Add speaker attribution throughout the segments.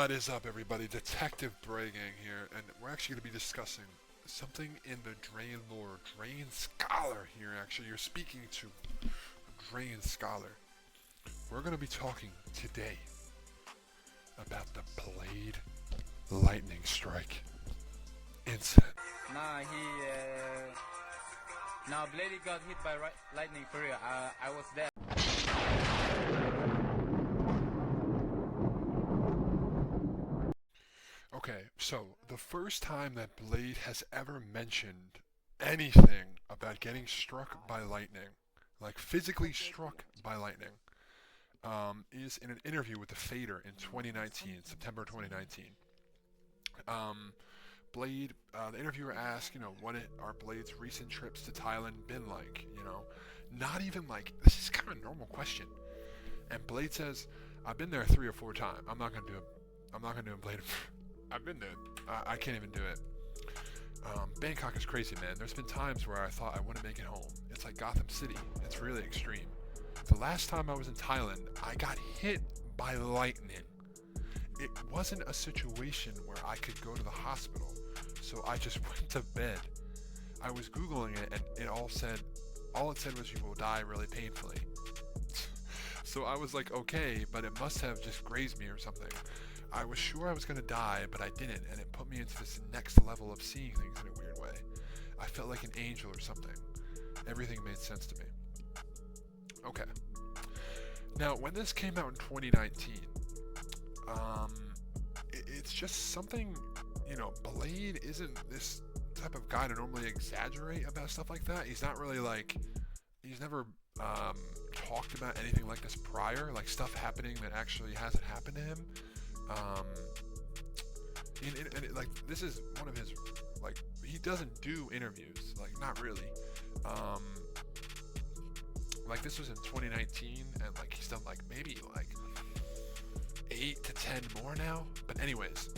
Speaker 1: What is up, everybody? Detective Braygangg here, and we're actually going to be discussing something in the Drain lore. Drain Scholar here, actually. You're speaking to Drain Scholar. We're going to be talking today about the Blade lightning strike incident.
Speaker 2: Bladee got hit by lightning for real. I was there.
Speaker 1: Okay, so the first time that Blade has ever mentioned anything about getting struck by lightning, like physically struck by lightning, is in an interview with the Fader in 2019, September 2019. Blade, the interviewer asked, what are Blade's recent trips to Thailand been like? Not even like, this is kind of a normal question. And Blade says, I've been there 3 or 4 times. I'm not gonna do it, Blade. I've been there. I can't even do it. Bangkok is crazy, man. There's been times where I thought I wouldn't make it home. It's like Gotham City. It's really extreme. The last time I was in Thailand, I got hit by lightning. It wasn't a situation where I could go to the hospital, so I just went to bed. I was Googling it, and all it said was you will die really painfully. So I was like, okay, but it must have just grazed me or something. I was sure I was going to die, but I didn't, and it put me into this next level of seeing things in a weird way. I felt like an angel or something. Everything made sense to me. Okay. Now, when this came out in 2019, it's just something, Blade isn't this type of guy to normally exaggerate about stuff like that. He's not really he's never talked about anything like this prior, like stuff happening that actually hasn't happened to him. This is one of his, he doesn't do interviews, not really. This was in 2019, and he's done maybe 8 to 10 more now. But anyways,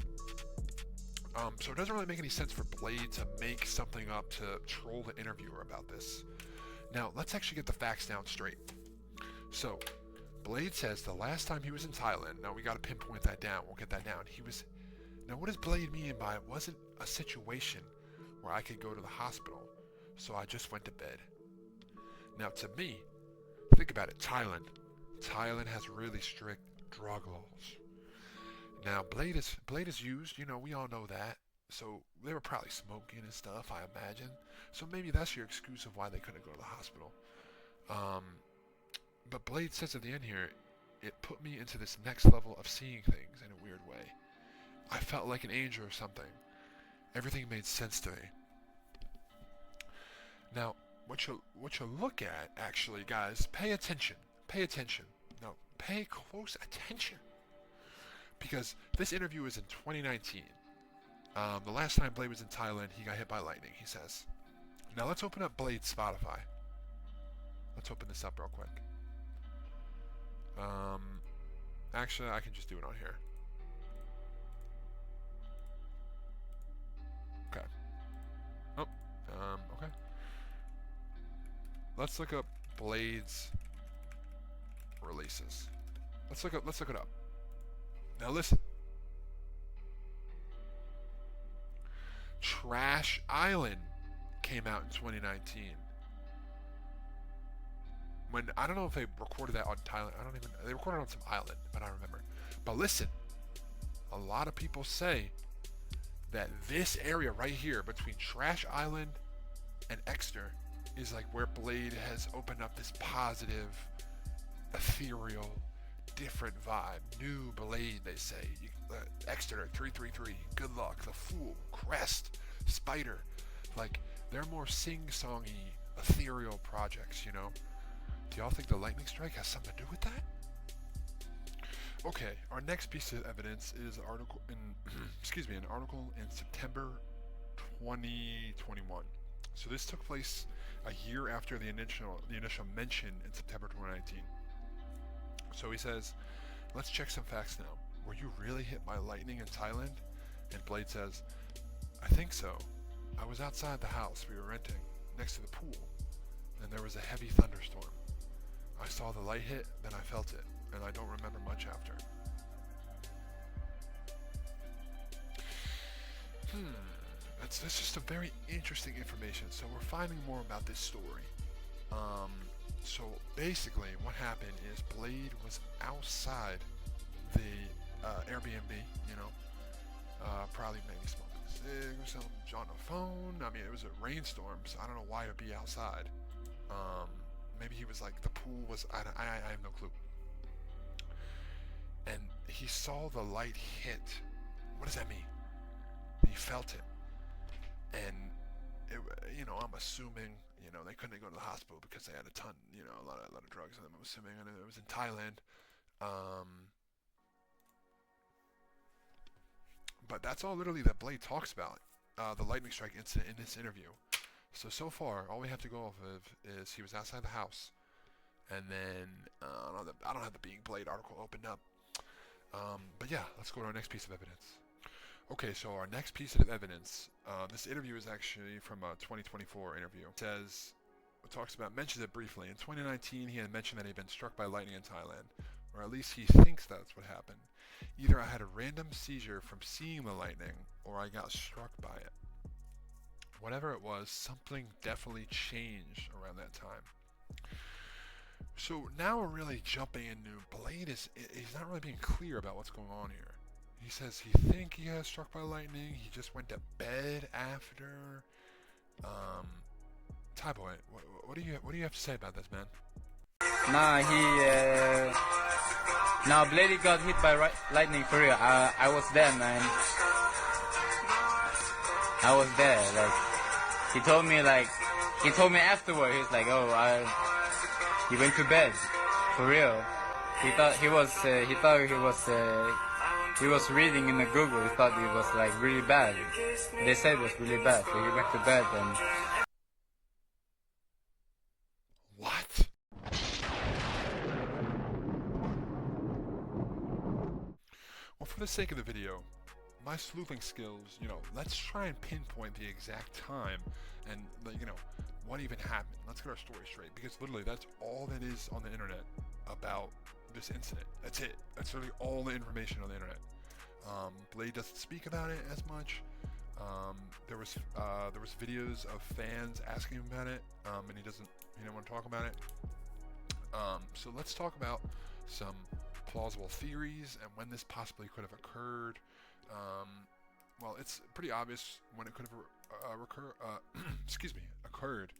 Speaker 1: so it doesn't really make any sense for Blade to make something up to troll the interviewer about this. Now let's actually get the facts down straight. So Blade says the last time he was in Thailand, now we got to pinpoint that down, we'll get that down. Now what does Blade mean by it wasn't a situation where I could go to the hospital, so I just went to bed? Now to me, think about it, Thailand has really strict drug laws. Now Blade is used, we all know that, so they were probably smoking and stuff, I imagine. So maybe that's your excuse of why they couldn't go to the hospital. But Blade says at the end here, it put me into this next level of seeing things in a weird way. I felt like an angel or something. Everything made sense to me. Now, what you look at, actually, guys, pay attention. Pay attention. No, pay close attention. Because this interview is in 2019. The last time Blade was in Thailand, he got hit by lightning, he says. Now let's open up Blade's Spotify. Let's open this up real quick. Actually, I can just do it on here. Okay. Oh, okay. Let's look up Blade's releases. Let's look it up. Now listen. Trash Island came out in 2019. When, I don't know if they recorded that on Thailand. They recorded it on some island, but I don't remember. But listen, a lot of people say that this area right here between Trash Island and Exeter is where Blade has opened up this positive, ethereal, different vibe. New Blade, they say. Exeter 333, Good Luck, The Fool, Crest, Spider. They're more sing-songy, ethereal projects, Do y'all think the lightning strike has something to do with that? Okay, our next piece of evidence is an article in September 2021. So this took place a year after the initial mention in September 2019. So he says, let's check some facts now. Were you really hit by lightning in Thailand? And Blade says, I think so. I was outside the house we were renting, next to the pool, and there was a heavy thunderstorm. I saw the light hit, then I felt it, and I don't remember much after. That's just a very interesting information. So we're finding more about this story. So basically, what happened is Bladee was outside the Airbnb, probably maybe smoking a cig or something, on the phone. I mean, it was a rainstorm, so I don't know why he'd be outside. Maybe he was like, the pool was, I have no clue. And he saw the light hit. What does that mean? He felt it. And, I'm assuming, they couldn't go to the hospital because they had a ton, a lot of drugs in them. I'm assuming, and it was in Thailand. But that's all literally that Bladee talks about, the lightning strike incident in this interview. So far, all we have to go off of is he was outside the house, and then I don't have the Being Bladee article opened up. But yeah, let's go to our next piece of evidence. Okay, so our next piece of evidence, this interview is actually from a 2024 interview. Mentions it briefly. In 2019, he had mentioned that he had been struck by lightning in Thailand, or at least he thinks that's what happened. Either I had a random seizure from seeing the lightning, or I got struck by it. Whatever it was, something definitely changed around that time. So now we're really jumping into Bladee he's not really being clear about what's going on here. He says he think he got struck by lightning. He just went to bed after. Thai boy, what do you have to say about this, man?
Speaker 2: Bladee got hit by lightning for real. I was there, man. I was there. He told me afterward. He was like, he went to bed, for real. He was reading in the Google. He thought it was really bad. They said it was really bad, so he went to bed and.
Speaker 1: What? Well, for the sake of the video, my sleuthing skills, let's try and pinpoint the exact time and, what even happened. Let's get our story straight, because literally that's all that is on the internet about this incident. That's it. That's literally all the information on the internet. Bladee doesn't speak about it as much. There was videos of fans asking him about it, and he didn't want to talk about it. So let's talk about some plausible theories and when this possibly could have occurred. Well, it's pretty obvious when it could have occurred.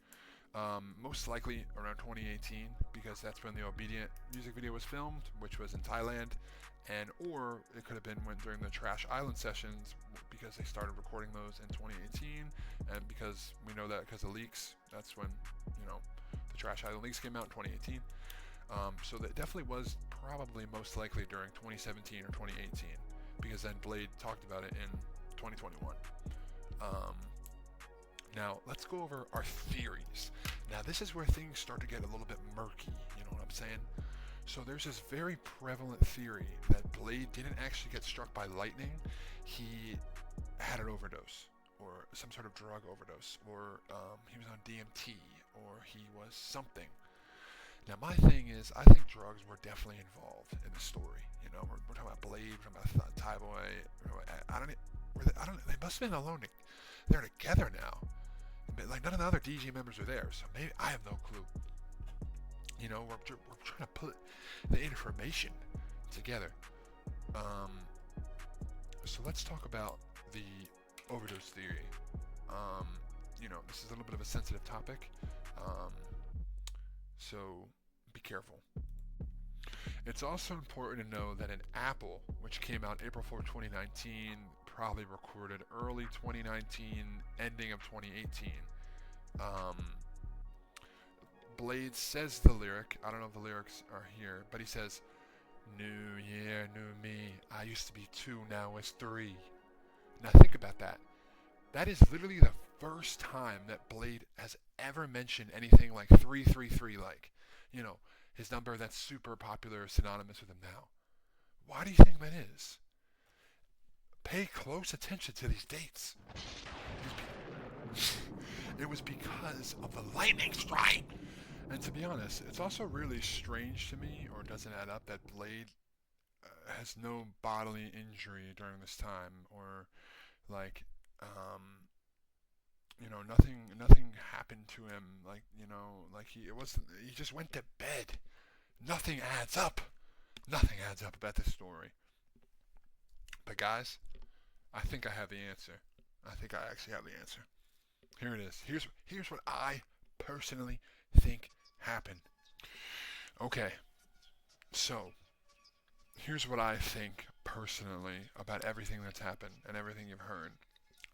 Speaker 1: Most likely around 2018, because that's when the Obedient music video was filmed, which was in Thailand, or it could have been during the Trash Island sessions, because they started recording those in 2018, and because we know that because of leaks, that's when the Trash Island leaks came out in 2018. So that definitely was probably most likely during 2017 or 2018, because then Bladee talked about it in 2021. Now, let's go over our theories. Now, this is where things start to get a little bit murky, you know what I'm saying? So there's this very prevalent theory that Bladee didn't actually get struck by lightning. He had an overdose, or some sort of drug overdose, or he was on DMT, or he was something. Now, my thing is, I think drugs were definitely involved in the story. We're talking about Bladee, we're talking about Thai boy. They must have been alone. They're together now. But none of the other DG members are there, so maybe I have no clue. We're trying to put the information together. So let's talk about the overdose theory. This is a little bit of a sensitive topic, so be careful. It's also important to know that an Apple, which came out April 4, 2019, probably recorded early 2019, ending of 2018. Bladee says the lyric, I don't know if the lyrics are here, but he says, "New year, new me, I used to be 2, now it's 3. Now think about that. That is literally the first time that Bladee has ever mentioned anything like 333, his number that's super popular, synonymous with him now. Why do you think that is? Pay close attention to these dates. It was because of the lightning strike. And to be honest, it's also really strange to me, or doesn't add up, that Bladee has no bodily injury during this time, or you know, nothing happened to him. Like, you know, like it wasn't. He just went to bed. Nothing adds up. Nothing adds up about this story. But guys, I think I have the answer. I think I actually have the answer. Here it is. Here's what I personally think happened. Okay, so here's what I think personally about everything that's happened and everything you've heard.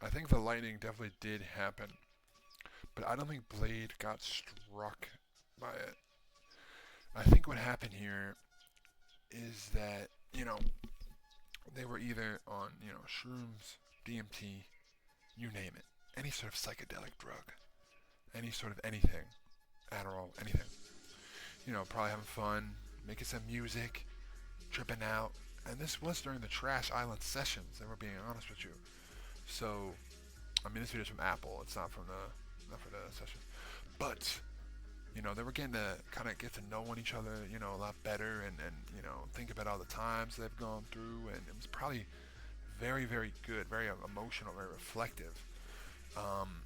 Speaker 1: I think the lightning definitely did happen, but I don't think Blade got struck by it. I think what happened here is that, you know, they were either on, you know, shrooms, DMT, you name it, any sort of psychedelic drug, any sort of anything, Adderall, anything. You know, probably having fun, making some music, tripping out. And this was during the Trash Island sessions, and we're being honest with you. So, I mean, this video's from Apple. It's not from not for the sessions. But, you know, they were getting to kind of get to know each other, you know, a lot better, and you know, think about all the times they've gone through, and it was probably very, very good, very emotional, very reflective. Um,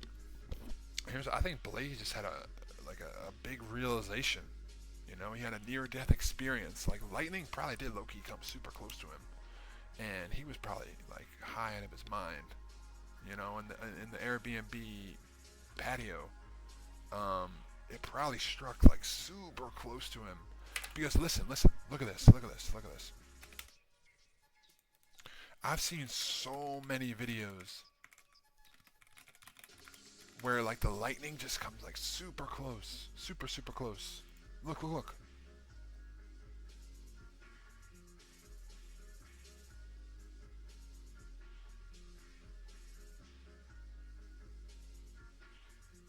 Speaker 1: I think Blade just had a big realization. You know, he had a near-death experience. Like lightning probably did low-key come super close to him, and he was probably like high out of his mind. You know, in the Airbnb patio, it probably struck like super close to him. Because listen, look at this, look at this, look at this. I've seen so many videos where like the lightning just comes like super close, super close. Look, look, look.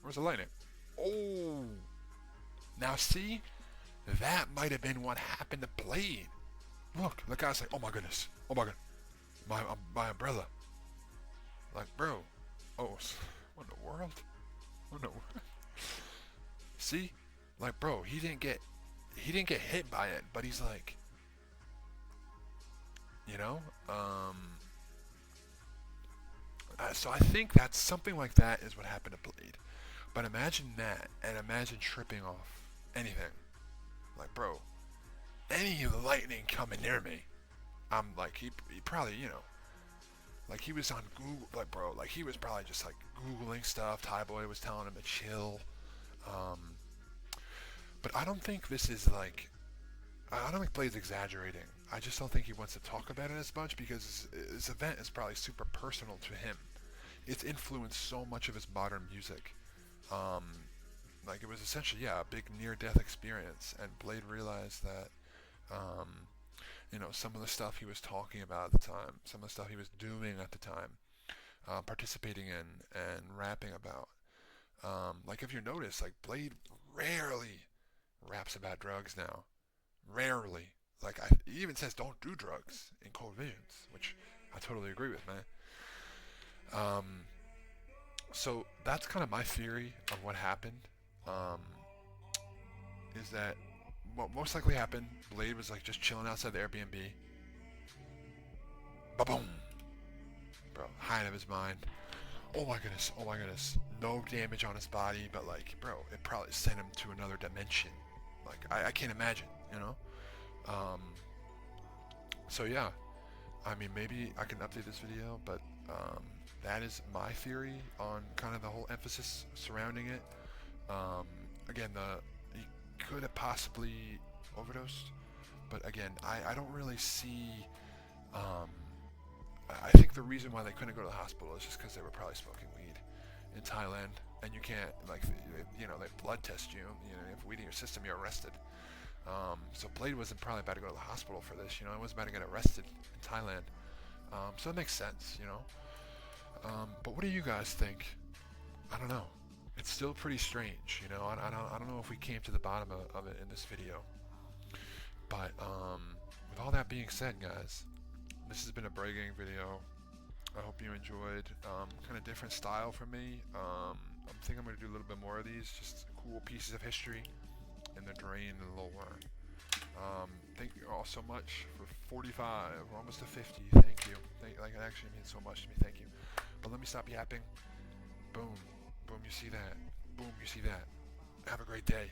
Speaker 1: Where's the lightning? Oh, now see, that might have been what happened to Blade. Look, the guy's like, oh my god, my umbrella. Like, bro, oh, what in the world? What in the world? See, like, bro, he didn't get hit by it, but he's like, you know, so I think that something like that is what happened to Blade. But imagine that, and imagine tripping off anything. Like, bro, any lightning coming near me, I'm like, he probably, you know, like he was on Google, like, bro, like he was probably just like Googling stuff. Thai Boy was telling him to chill. Um, but I don't think this is like, I don't think Blade's exaggerating. I just don't think he wants to talk about it as much because this event is probably super personal to him. It's influenced so much of his modern music. Um, like it was essentially, yeah, a big near-death experience, and Blade realized that, um, you know, some of the stuff he was talking about at the time, some of the stuff he was doing at the time, participating in and rapping about. Like if you notice, like Blade rarely raps about drugs now. Rarely. Like he even says don't do drugs in Cold Visions, which I totally agree with, man. Um, so that's kind of my theory of what happened. Um, is that what most likely happened? Blade was like just chilling outside the Airbnb. Ba boom, bro, high out of his mind. Oh my goodness, oh my goodness. No damage on his body, but like, bro, it probably sent him to another dimension. Like, I can't imagine, you know? Um, so yeah, I mean, maybe I can update this video, but that is my theory on kind of the whole emphasis surrounding it. Um, again, he could have possibly overdosed, but again, I don't really see. Um, I think the reason why they couldn't go to the hospital is just because they were probably smoking weed in Thailand, and you can't like, you know, they blood test you. You know, if weed in your system, you're arrested. So Blade wasn't probably about to go to the hospital for this. You know, he wasn't about to get arrested in Thailand. So it makes sense, you know. But what do you guys think? I don't know. It's still pretty strange, you know. I don't know if we came to the bottom of it in this video. But with all that being said, guys, this has been a Braygangg video. I hope you enjoyed. Kind of different style for me. I think I'm going to do a little bit more of these, just cool pieces of history in the drain and the lore. Thank you all so much for 45. We're almost to 50. Thank you. Like, it actually means so much to me. Thank you. But let me stop yapping. Boom. Boom, you see that. Boom, you see that. Have a great day.